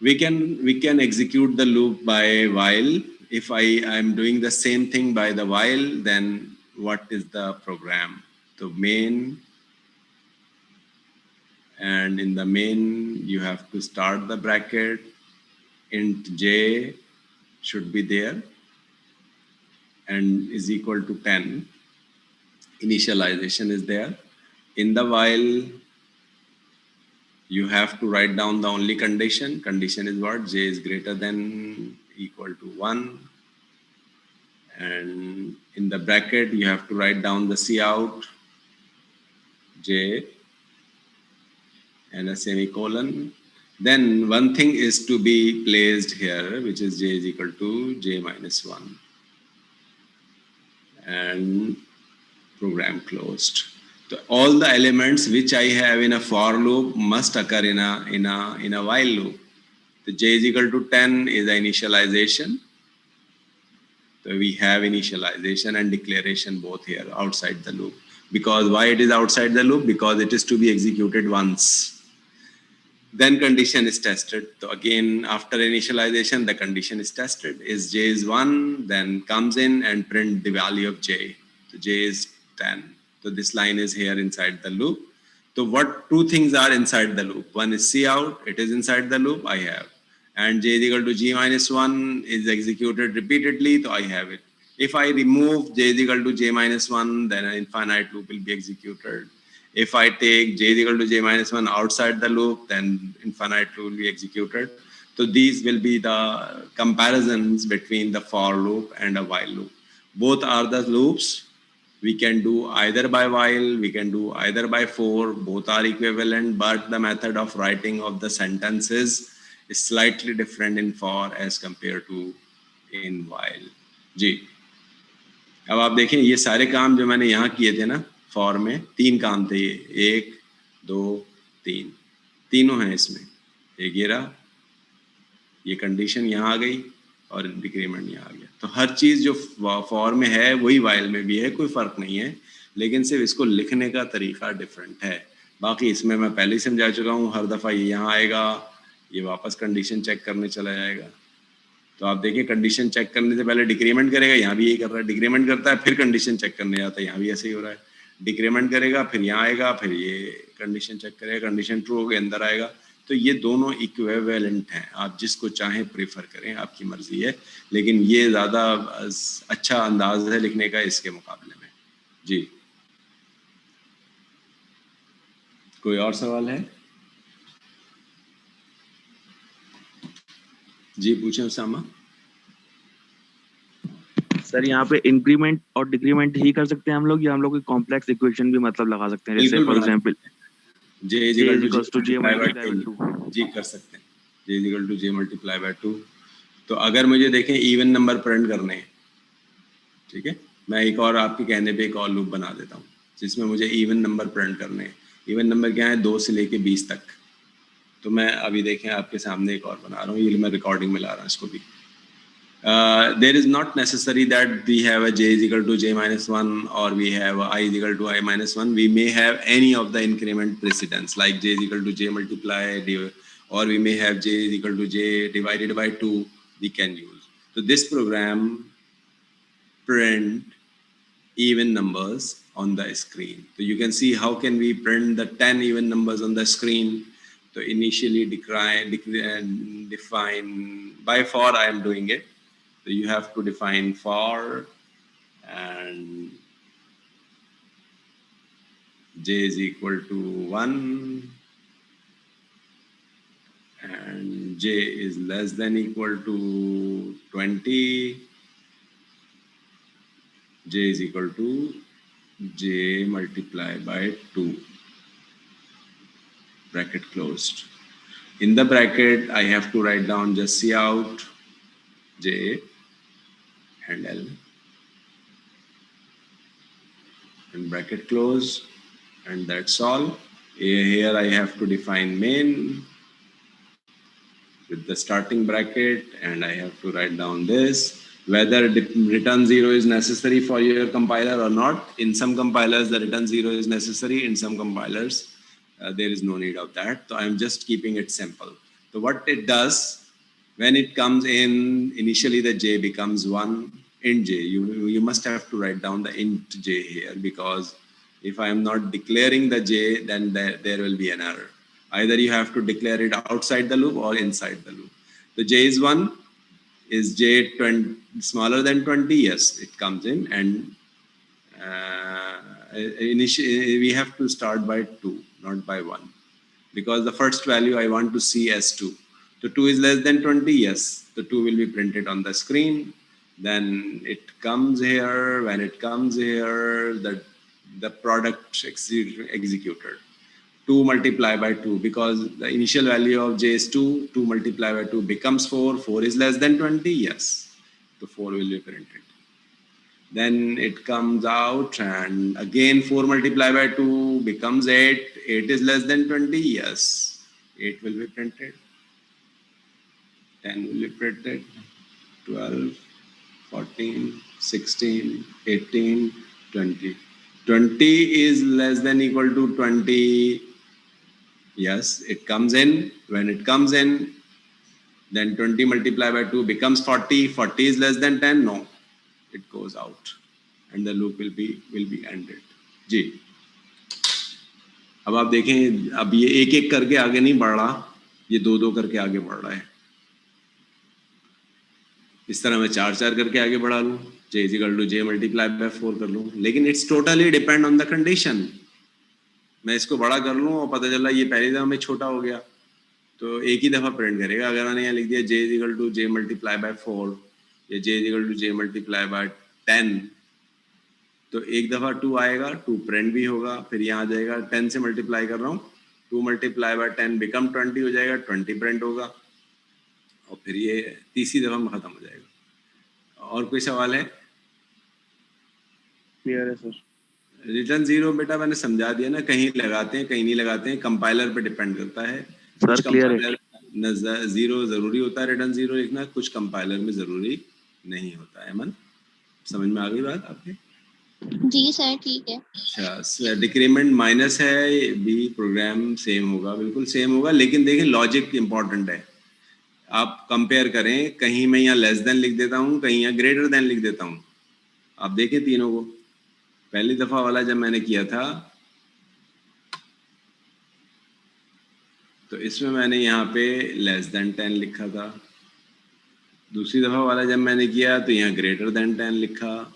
S1: We can execute the loop by while. If I am doing the same thing by the while, then what is the program? So main, and in the main you have to start the bracket. Int j should be there and is equal to 10. Initialization is there. In the while you have to write down the only condition. Condition is what? J is greater than equal to 1. And in the bracket you have to write down the cout j and a semicolon. Then one thing is to be placed here, which is j is equal to j minus 1. And program closed. So all the elements which I have in a for loop must occur in a while loop. So j is equal to 10 is the initialization. So we have initialization and declaration both here outside the loop. Because why it is outside the loop? Because it is to be executed once. Then condition is tested. So again, after initialization, the condition is tested. Is j is 1, then comes in and print the value of j. So j is 10. So this line is here inside the loop. So what two things are inside the loop? One is cout, it is inside the loop, I have. And j is equal to g minus 1 is executed repeatedly, so I have it. If I remove j is equal to j minus 1, then an infinite loop will be executed. If I take j is equal to j minus 1 outside the loop, then infinite loop will be executed. So these will be the comparisons between the for loop and a while loop. Both are the loops. We can do either by while, we can do either by for, both are equivalent, but the method of writing of the sentences is slightly different in for as compared to in while. जी, अब आप देखें ये सारे काम जो मैंने यहाँ किए थे ना फॉर में, 3 काम थे ये, 1, 2, 3, तीनों हैं इसमें. एक ये रहा, ये कंडीशन यहाँ आ गई और डिक्रीमेंट यहाँ आ गया. तो हर चीज़ जो फॉर में है वही वाइल में भी है, कोई फ़र्क नहीं है, लेकिन सिर्फ इसको लिखने का तरीका डिफरेंट है. बाकी इसमें मैं पहले ही समझा चुका हूँ, हर दफ़ा ये यहाँ आएगा, ये वापस कंडीशन चेक करने चला जाएगा. तो आप देखिए कंडीशन चेक करने से पहले डिक्रीमेंट करेगा, यहाँ भी यही कर रहा है, डिक्रीमेंट करता है फिर कंडीशन चेक करने जाता है, यहाँ भी ऐसे ही हो रहा है. डिक्रीमेंट करेगा फिर यहाँ आएगा, फिर ये कंडीशन चेक करेगा, कंडीशन ट्रू हो गई अंदर आएगा. तो ये दोनों इक्विवेलेंट हैं, आप जिसको चाहें प्रेफर करें, आपकी मर्जी है, लेकिन ये ज़्यादा अच्छा अंदाज है लिखने का इसके मुकाबले में. जी, कोई और सवाल है? जी पूछें उसामा.
S5: सर यहाँ पे इंक्रीमेंट और डिक्रीमेंट ही कर सकते हैं हम लोग, या हम लोग कोई कॉम्प्लेक्स इक्वेशन भी मतलब लगा सकते हैं, जैसे for example
S1: j is equal to j
S5: multiplied by 2.
S1: जी कर सकते हैं, j is equal to j multiply by 2. तो अगर मुझे देखें इवन नंबर प्रिंट करने हैं, ठीक है, मैं एक और आपके कहने पे एक और लूप बना देता हूँ जिसमें मुझे इवन नंबर प्रिंट करने हैं. इवन नंबर क्या है? 2 से लेके 20 तक. तो मैं अभी देखें आपके सामने एक और बना रहा हूँ, ये मैं रिकॉर्डिंग में ला रहा हूँ इसको भी. There is not necessary that we have a j is equal to j minus 1 or we have a I is equal to I minus 1. We may have any of the increment precedence like j is equal to j multiplied, or we may have j is equal to j divided by 2 we can use. So this program print even numbers on the screen. So you can see how can we print the 10 even numbers on the screen. So initially define by for I am doing it. So you have to define for and j is equal to 1 and j is less than equal to 20. J is equal to j multiplied by 2. Bracket closed. In the bracket, I have to write down just cout j and L and bracket close, and that's all. Here I have to define main with the starting bracket, and I have to write down this. Whether return 0 is necessary for your compiler or not. In some compilers, the return 0 is necessary. In some compilers, there is no need of that. So I'm just keeping it simple. So what it does, when it comes in, initially the j becomes 1 int j. You must have to write down the int j here, because if I am not declaring the j, then there will be an error. Either you have to declare it outside the loop or inside the loop. The j is 1. Is j 20, smaller than 20? Yes, it comes in, and initially we have to start by 2, not by 1, because the first value I want to see as 2. So 2 is less than 20, yes, the 2 will be printed on the screen. Then it comes here. When it comes here, the product executed. 2 multiplied by 2, because the initial value of j is 2. 2 multiplied by 2 becomes 4. 4 is less than 20, yes, the 4 will be printed. Then it comes out, and again 4 multiplied by 2 becomes 8. 8 is less than 20, yes, 8 will be printed. 10 will be printed, 12, 14, 16, 18, 20. 20 is less than equal to 20. Yes, it comes in. When it comes in, then 20 multiplied by 2 becomes 40. 40 is less than 10. No, it goes out, and the loop will be ended. जी, अब आप देखें, अब ये एक एक करके आगे नहीं बढ़ रहा, ये दो दो करके आगे बढ़ रहा है. इस तरह मैं 4 4 करके आगे बढ़ा लूँ, j is equal to j multiply by 4 कर लूँ, लेकिन it's totally depend on the condition. मैं इसको बड़ा कर लूँ और पता चला ये पहली दफा में छोटा हो गया, तो एक ही दफा प्रिंट करेगा. अगर मैंने यहाँ लिख दिया j is equal to j multiply by 4 या j is equal to j multiply by 10, तो एक दफा 2 आएगा, 2 प्रिंट भी होगा, फिर यहाँ आ जाएगा 10 से मल्टीप्लाई कर रहा हूँ, 2 multiply by 10 बिकम 20 हो जाएगा, 20 प्रिंट होगा, और फिर ये तीसरी दफा में खत्म हो जाएगा. और कोई सवाल है?
S5: क्लियर है सर.
S1: रिटर्न जीरो बेटा मैंने समझा दिया ना, कहीं लगाते हैं कहीं नहीं लगाते हैं, कंपाइलर पे डिपेंड करता है.
S5: सर क्लियर है.
S1: जीरो जरूरी होता है रिटर्न जीरो लिखना, कुछ कंपाइलर में जरूरी नहीं होता है. मन समझ में आ गई बात आपके?
S7: जी सर ठीक है.
S1: अच्छा, डिक्रीमेंट माइनस है भी, प्रोग्राम सेम होगा, बिल्कुल सेम होगा, लेकिन देखें लॉजिक इंपॉर्टेंट है. आप कंपेयर करें, कहीं मैं यहाँ लेस देन लिख देता हूँ, कहीं यहाँ ग्रेटर देन लिख देता हूँ. आप देखें तीनों को. पहली दफा वाला जब मैंने किया था तो इसमें मैंने यहाँ पे लेस देन 10 लिखा था. दूसरी दफा वाला जब मैंने किया तो यहाँ ग्रेटर देन 10 लिखा.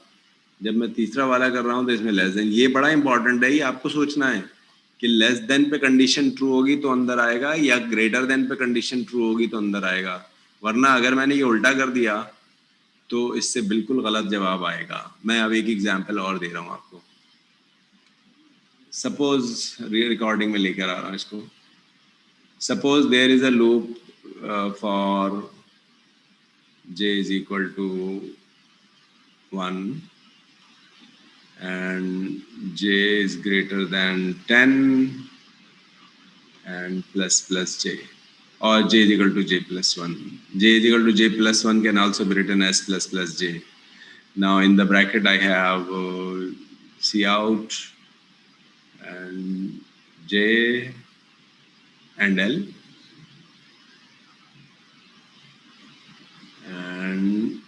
S1: जब मैं तीसरा वाला कर रहा हूँ तो इसमें लेस देन. ये बड़ा इंपॉर्टेंट है, ये आपको सोचना है कि लेस देन पे कंडीशन ट्रू होगी तो अंदर आएगा, या ग्रेटर देन पे कंडीशन ट्रू होगी तो अंदर आएगा. वरना अगर मैंने ये उल्टा कर दिया तो इससे बिल्कुल गलत जवाब आएगा. मैं अब एक एग्जांपल और दे रहा हूँ आपको. सपोज रिकॉर्डिंग में लेकर आ रहा हूँ इसको. Suppose there is a loop for j is equal to 1 and j is greater than 10 and plus j, or j is equal to j plus 1. J is equal to j plus 1 can also be written as plus j. Now in the bracket I have cout and j and l, and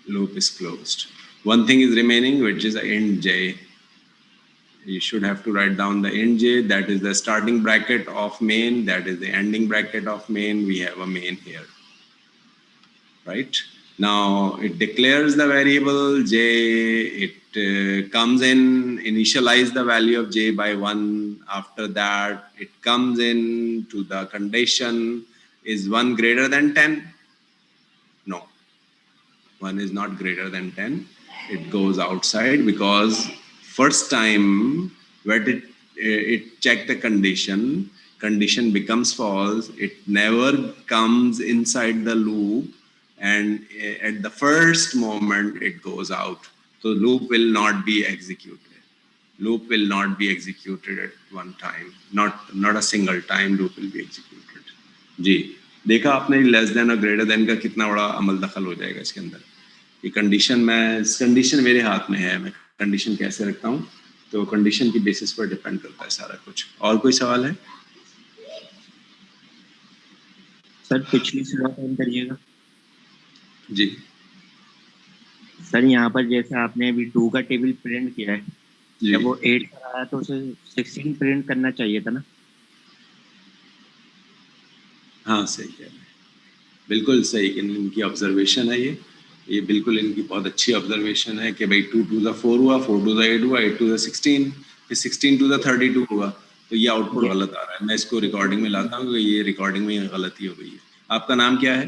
S1: loop is closed. One thing is remaining, which is int j. You should have to write down the int j, that is the starting bracket of main, that is the ending bracket of main. We have a main here, right? Now it declares the variable j, it comes in, initialize the value of j by 1. After that it comes in to the condition, is 1 greater than 10? No, 1 is not greater than 10. It goes outside because first time when it checked the condition becomes false, it never comes inside the loop, and at the first moment it goes out. So loop will not be executed. Loop will not be executed at one time. Not a single time loop will be executed. जी, देखा आपने less than और greater than का कितना बड़ा अमल दखल हो जाएगा इसके अंदर. ये कंडीशन मेरे हाथ में है, मैं कंडीशन कैसे रखता हूँ, तो कंडीशन की बेसिस पर डिपेंड करता है सारा कुछ. और कोई सवाल है?
S8: सर पिछली स्लाइड ऑन करिएगा.
S1: जी
S8: सर यहाँ पर जैसे आपने अभी 2 का टेबल प्रिंट किया है, जब वो 8 पर आया तो उसे 16 प्रिंट करना चाहिए था ना?
S1: हाँ सही कह रहे हैं, बिल्कुल सही. इनकी ऑब्जर्वेशन है ये बिल्कुल इनकी बहुत अच्छी ऑब्जर्वेशन है कि भाई 2 to the 4 हुआ, 4 to the 8 हुआ, 8 to the 16, फिर 16 to the 32 हुआ, तो ये आउटपुट गलत आ रहा है. मैं इसको रिकॉर्डिंग में लाता हूँ क्योंकि ये रिकॉर्डिंग में गलती हो गई है. आपका नाम क्या है?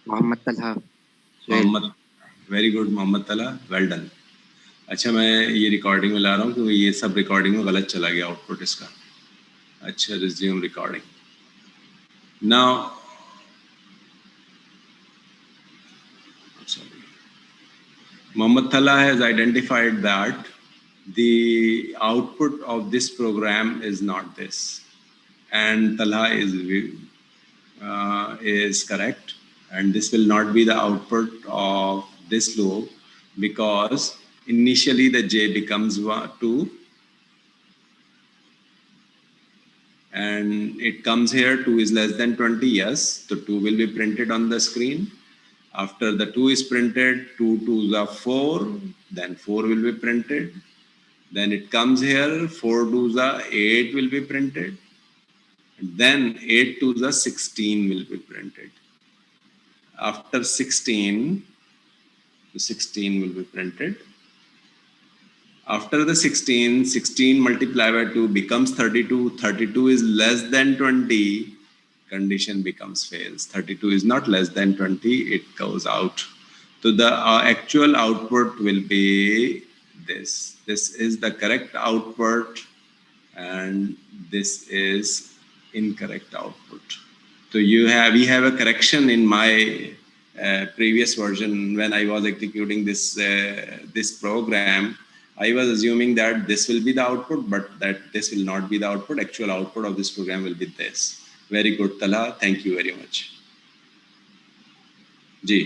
S8: Mohammed Talha.
S1: Mohammed, very good Mohammed Talha, well done. अच्छा, मैं ये रिकॉर्डिंग में ला रहा हूँ क्योंकि ये सब रिकॉर्डिंग में गलत चला गया आउटपुट इसका. अच्छा, resume recording. Now Mohammad Talha has identified that the output of this program is not this, and Talha is is correct, and this will not be the output of this loop, because initially the j becomes 2 and it comes here 2 is less than 20. Yes, so 2 will be printed on the screen. After the 2 is printed, 2 2s are 4, then 4 will be printed. Then it comes here, 4 2s are 8 will be printed. Then 8 2s are 16 will be printed. After 16, the 16 will be printed. After the 16, 16 multiplied by 2 becomes 32. 32 is less than 20. Condition becomes fails. 32 is not less than 20. It goes out. So the actual output will be this. This is the correct output, and this is incorrect output. So we have a correction in my previous version. When I was executing this program, I was assuming that this will be the output, but that this will not be the output. Actual output of this program will be this. Very good, Talha. Thank you very much. जी,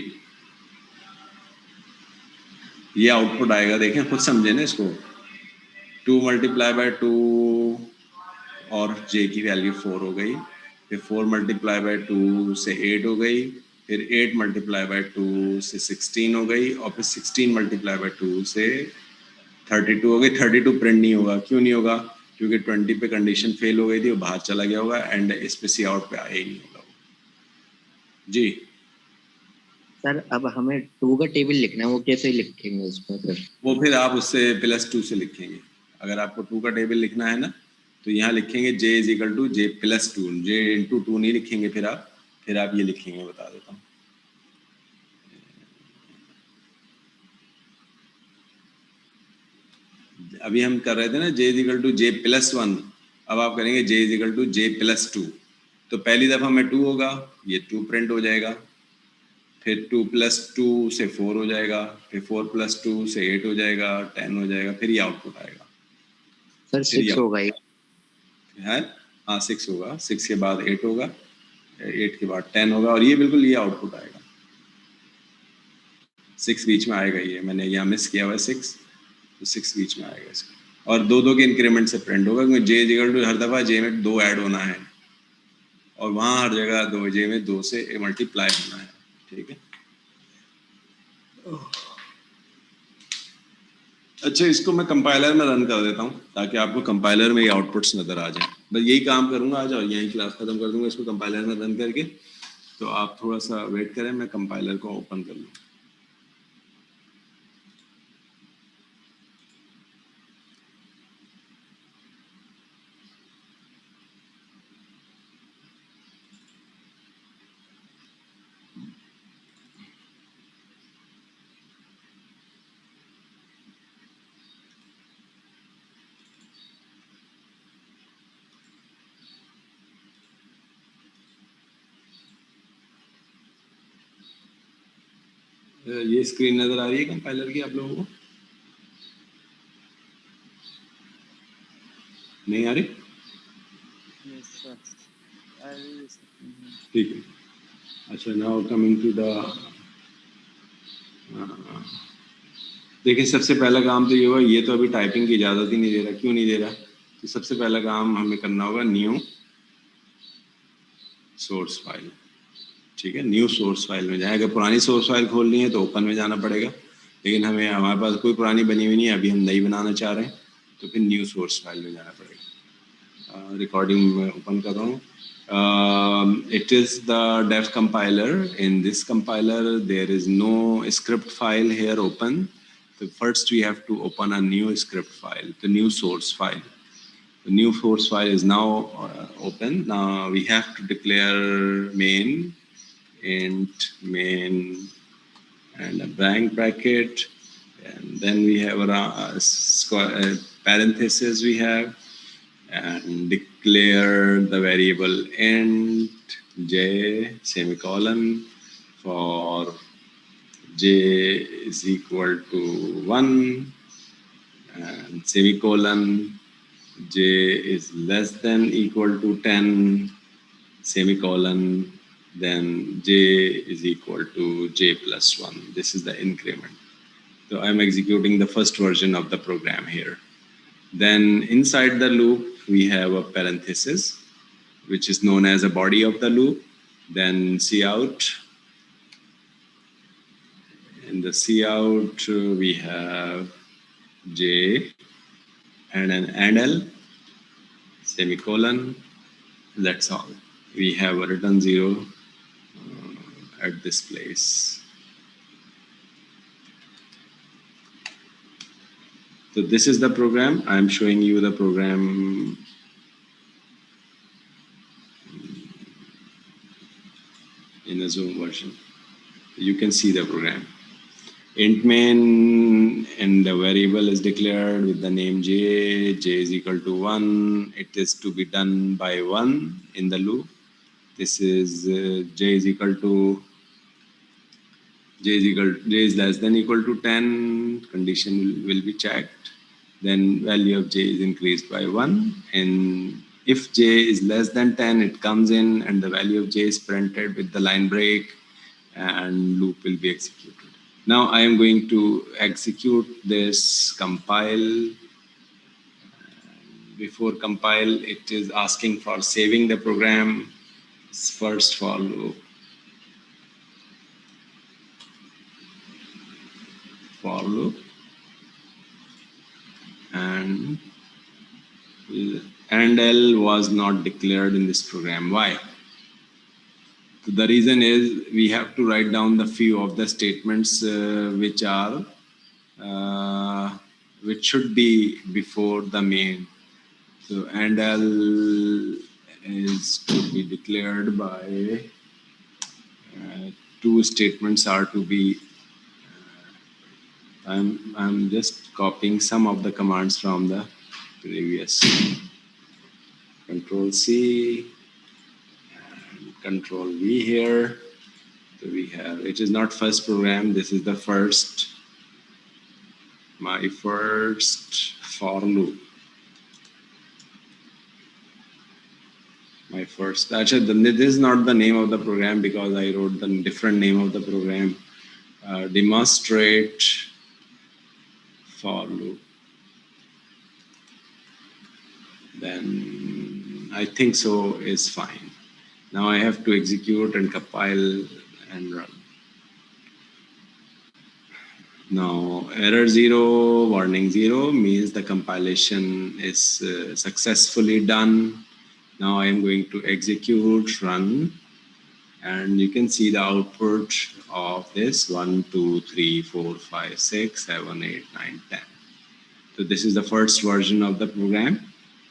S1: ये output आएगा, देखें, खुद समझे ना इसको. 2 multiply by 2 और j की value 4 हो गई. फिर 4 मल्टीप्लाई बाय 2 से 8 हो गई. फिर 8 मल्टीप्लाई बाय 2 से 16 हो गई. और फिर 16 मल्टीप्लाई बाय 2 से 32 हो गई. 32 प्रिंट नहीं होगा. क्यों नहीं होगा? क्योंकि 20 पे कंडीशन फेल हो गई थी, वो बाहर चला गया होगा, एंड इस पे सी आउट पे आया ही नहीं होगा. जी
S8: सर, अब हमें 2 का टेबल लिखना है, वो कैसे लिखेंगे उसमें फिर?
S1: वो फिर आप उससे +2 से लिखेंगे. अगर आपको 2 का टेबल लिखना है ना, तो यहाँ लिखेंगे j = j + 2. j × 2 नहीं लिखेंगे. फिर आप ये लिखेंगे, बता देता हूँ. अभी हम कर रहे थे ना j = j + 1. अब आप करेंगे j = j + 2. तो पहली दफा में 2 होगा, ये 2 प्रिंट हो जाएगा. फिर 2 + 2 से 4 हो जाएगा. फिर 4 + 2 से 8 हो जाएगा, 10 हो जाएगा. फिर ये आउटपुट आएगा.
S8: सर 6 होगा ये
S1: है? हाँ, 6 होगा. 6 के बाद 8 होगा, 8 के बाद 10 होगा, और ये बिल्कुल ये आउटपुट आएगा. 6 बीच में आएगा. ये मैंने यहाँ मिस किया हुआ है 6, तो 6 बीच में आएगा इसका. और 2 के इंक्रीमेंट से प्रिंट होगा, क्योंकि j = हर दफा j में 2 ऐड होना है, और वहाँ हर जगह 2 j में 2 से मल्टीप्लाई होना है. ठीक है. अच्छा, इसको मैं कंपाइलर में रन कर देता हूँ, ताकि आपको कंपाइलर में ये आउटपुट्स नज़र आ जाए. बस यही काम करूँगा आज, और यही क्लास खत्म कर दूँगा इसको कंपाइलर में रन करके. तो आप थोड़ा सा वेट करें, मैं कंपाइलर को ओपन कर लूँ. ये स्क्रीन नजर आ रही है कंपाइलर की आप लोगों को? नहीं आ रही? ठीक है. अच्छा, नाउ कमिंग टू द, देखिए, सबसे पहला काम तो ये हुआ, ये तो अभी टाइपिंग की इजाज़त ही नहीं दे रहा. क्यों नहीं दे रहा? तो सबसे पहला काम हमें करना होगा न्यू सोर्स फाइल. ठीक है, न्यू सोर्स फाइल में जाए. अगर पुरानी सोर्स फाइल खोलनी है तो ओपन में जाना पड़ेगा, लेकिन हमारे पास कोई पुरानी बनी हुई नहीं है, अभी हम नई बनाना चाह रहे हैं, तो फिर न्यू सोर्स फाइल में जाना पड़ेगा. रिकॉर्डिंग में ओपन कर रहा हूँ. It is the def compiler. In this compiler there is no script file here open. So first we have to open a new script file, the new source file. The new source file is now open. Now we have to declare main, int main, and a blank bracket, and then we have a parenthesis we have, and declare the variable int j semicolon for j is equal to 1, and semicolon j is less than equal to 10, semicolon then j is equal to j plus 1. This is the increment. So I'm executing the first version of the program here. Then inside the loop, we have a parenthesis, which is known as a body of the loop. Then cout. In the cout, we have j and an ANDL, semicolon. That's all. We have a return 0 at this place. So this is the program. I'm showing you the program in a Zoom version. You can see the program. Int main, and the variable is declared with the name j. J is equal to 1. It is to be done by 1 in the loop. This is j is equal to j is less than equal to 10. Condition will be checked. Then value of j is increased by 1. And if j is less than 10, it comes in and the value of j is printed with the line break and loop will be executed. Now I am going to execute this compile. Before compile, it is asking for saving the program. First for loop. For loop. And ANDL was not declared in this program. Why? So the reason is we have to write down the few of the statements which should be before the main. So ANDL is to be declared by two statements are to be. I'm just copying some of the commands from the previous. Control C. Control V here. So we have, it is not first program, this is the first, my first for loop. My first, actually this is not the name of the program because I wrote the different name of the program. Demonstrate for loop. Then I think so is fine. Now I have to execute and compile and run. Now error 0, warning 0 means the compilation is successfully done. Now I am going to execute, run, and you can see the output of this 1, 2, 3, 4, 5, 6, 7, 8, 9, 10. So this is the first version of the program.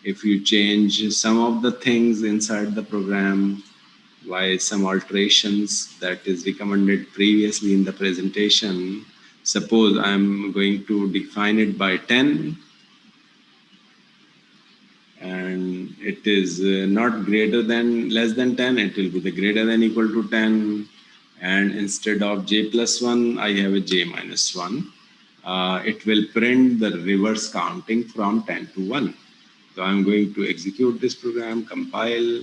S1: If you change some of the things inside the program, by some alterations that is recommended previously in the presentation. Suppose I'm going to define it by 10 and it is not greater than less than 10, it will be the greater than equal to 10, and instead of j plus 1 I have a j minus 1. It will print the reverse counting from 10 to 1. So I'm going to execute this program, compile.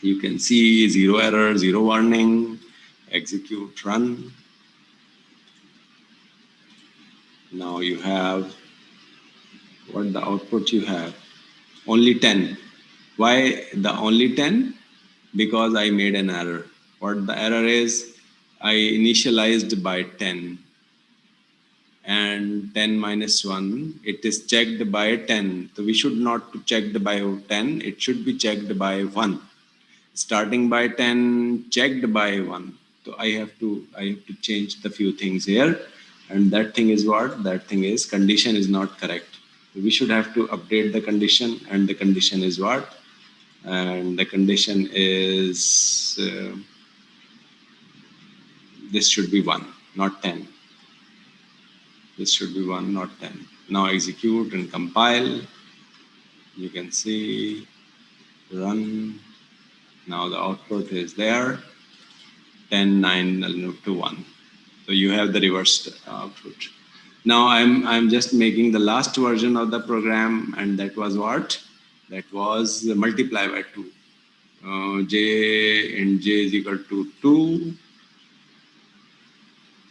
S1: You can see 0 error, 0 warning, execute, run. Now you have, what the output you have? Only 10. Why the only 10? Because I made an error. What the error is, I initialized by 10. And 10 minus 1, it is checked by 10. So we should not be checked by 10, it should be checked by 1. Starting by 10, checked by 1. So I have to change the few things here. And that thing is what? That thing is condition is not correct. We should have to update the condition, and the condition is what? And the condition is this should be 1, not 10. This should be 1, not 10. Now execute and compile. You can see, run. Now the output is there, 10, 9 to 1. So you have the reversed output. Now I'm just making the last version of the program, and that was what? That was multiply by 2. j and j is equal to 2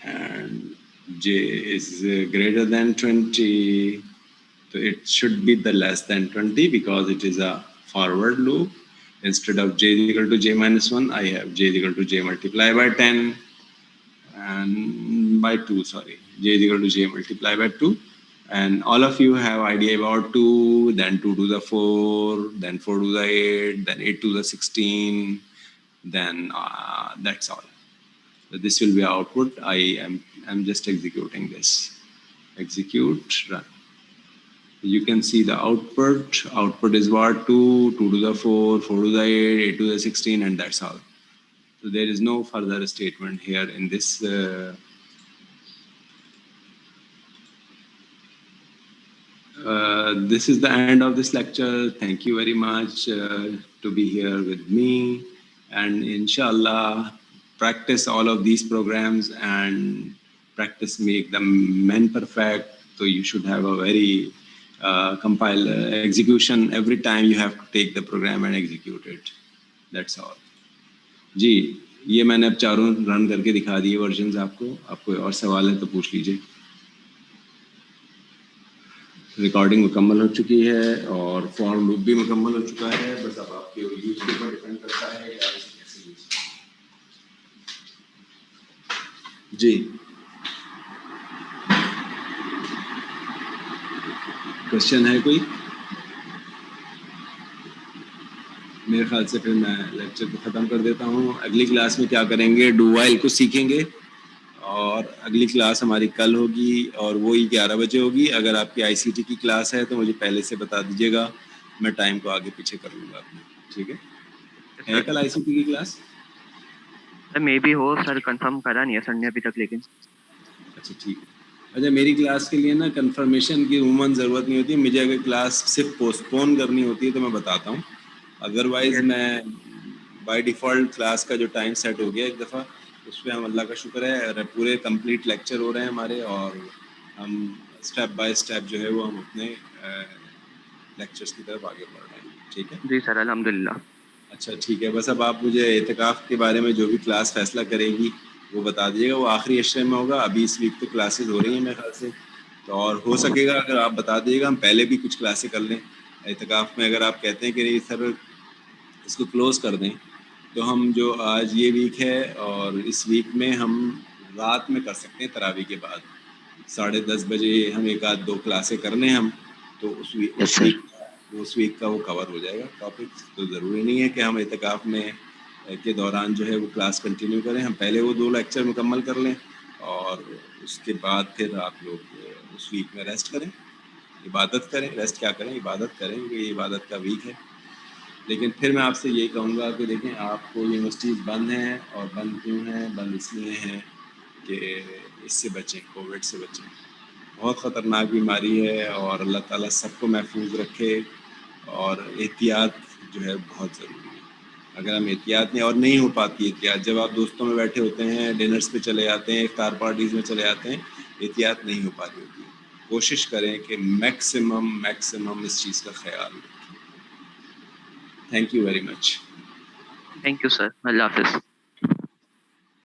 S1: and j is greater than 20, so it should be the less than 20 because it is a forward loop. Instead of j is equal to j minus 1, I have j is equal to j multiplied by 10 and by 2, sorry, j is equal to j multiplied by 2. And all of you have idea about 2, then 2 to the 4, then 4 to the 8, then 8 to the 16, then that's all. So this will be output. I'm just executing this. Execute, run. You can see the output. Output is what? 2, 2 to the 4, 4 to the 8, 8 to the 16, and that's all. So there is no further statement here in this. This is the end of this lecture. Thank you very much to be here with me. And inshallah, practice all of these programs and practice make them men perfect. So you should have a very execution every time you have to take the program and execute it. That's all. जी, ये मैंने अब चारों run करके दिखा दिए versions आपको. आपको और सवाल है तो पूछ लीजिए. रिकॉर्डिंग मुकम्मल हो चुकी है और फॉर्म लूप भी मुकम्मल हो चुका है. बस अब आपके यूज के ऊपर डिपेंड करता है कि आप इसे कैसे यूज करें. जी, क्वेश्चन है कोई? मेरे ख्याल से फिर मैं लेक्चर को ख़त्म कर देता हूँ. अगली क्लास में क्या करेंगे, डू व्हाइल को सीखेंगे और अगली क्लास हमारी कल होगी और वही 11 बजे होगी. अगर आपकी आईसीटी की क्लास है तो मुझे पहले से बता दीजिएगा, मैं टाइम को आगे पीछे कर लूँगा अपने. ठीक है कल आईसीटी की क्लास?
S5: सर मे भी हो सर, कंफर्म करा नहीं है सर ने अभी तक. लेकिन
S1: अच्छा ठीक है. अच्छा, मेरी क्लास के लिए ना कंफर्मेशन की उमूमन ज़रूरत नहीं होती. मुझे अगर क्लास सिर्फ पोस्टपोन करनी होती है तो मैं बताता हूँ. अदरवाइज़ मैं बाय डिफ़ॉल्ट क्लास का जो टाइम सेट हो गया एक दफ़ा, उस पर हम अल्लाह का शुक्र है पूरे कंप्लीट लेक्चर हो रहे हैं हमारे और हम स्टेप बाय स्टेप जो है वो हम अपने लेक्चर्स की तरफ आगे बढ़ रहे हैं. ठीक है
S5: जी सर, अल्हम्दुलिल्लाह.
S1: अच्छा ठीक है. बस अब आप मुझे एतिकाफ़ के बारे में जो भी क्लास फैसला करेगी वो बता दीजिएगा. वो आखिरी अशरे में होगा. अभी इस वीक तो क्लासेस हो रही हैं मेरे ख्याल से, तो और हो सकेगा अगर आप बता दीजिएगा हम पहले भी कुछ क्लासें कर लें एतिकाफ़ में. अगर आप कहते हैं कि नहीं सर इसको क्लोज़ कर दें, तो हम जो आज ये वीक है और इस वीक में हम रात में कर सकते हैं. तरावी के बाद 10:30 बजे हम 1-2 क्लासें कर लें हम, तो उस वीक का वो कवर हो जाएगा टॉपिक. तो ज़रूरी नहीं है कि हम एतिकाफ़ में के दौरान जो है वो क्लास कंटिन्यू करें. हम पहले वो 2 लेक्चर मुकम्मल कर लें और उसके बाद फिर आप लोग उस वीक में रेस्ट करें, इबादत करें. रेस्ट क्या करें, इबादत करें, क्योंकि ये इबादत का वीक है. लेकिन फिर मैं आपसे यही कहूँगा कि देखें, आपको यूनिवर्सिटीज़ बंद हैं और बंद क्यों हैं? बंद इसलिए हैं कि इससे बचें, कोविड से बचें. बहुत ख़तरनाक बीमारी है और अल्लाह ताला सबको महफूज रखे और एहतियात जो है बहुत ज़रूरी है. अगर हम एहतियात नहीं हो पाती एहतियात, जब आप दोस्तों में बैठे होते हैं, डिनर्स पे चले जाते हैं, इफ्तार पार्टीज़ में चले जाते हैं, एहतियात नहीं हो पाती होती है. कोशिश करें कि मैक्सिमम इस चीज़ का ख्याल रखें. Thank you very much.
S5: Thank you sir. अल्लाह हाफिज़.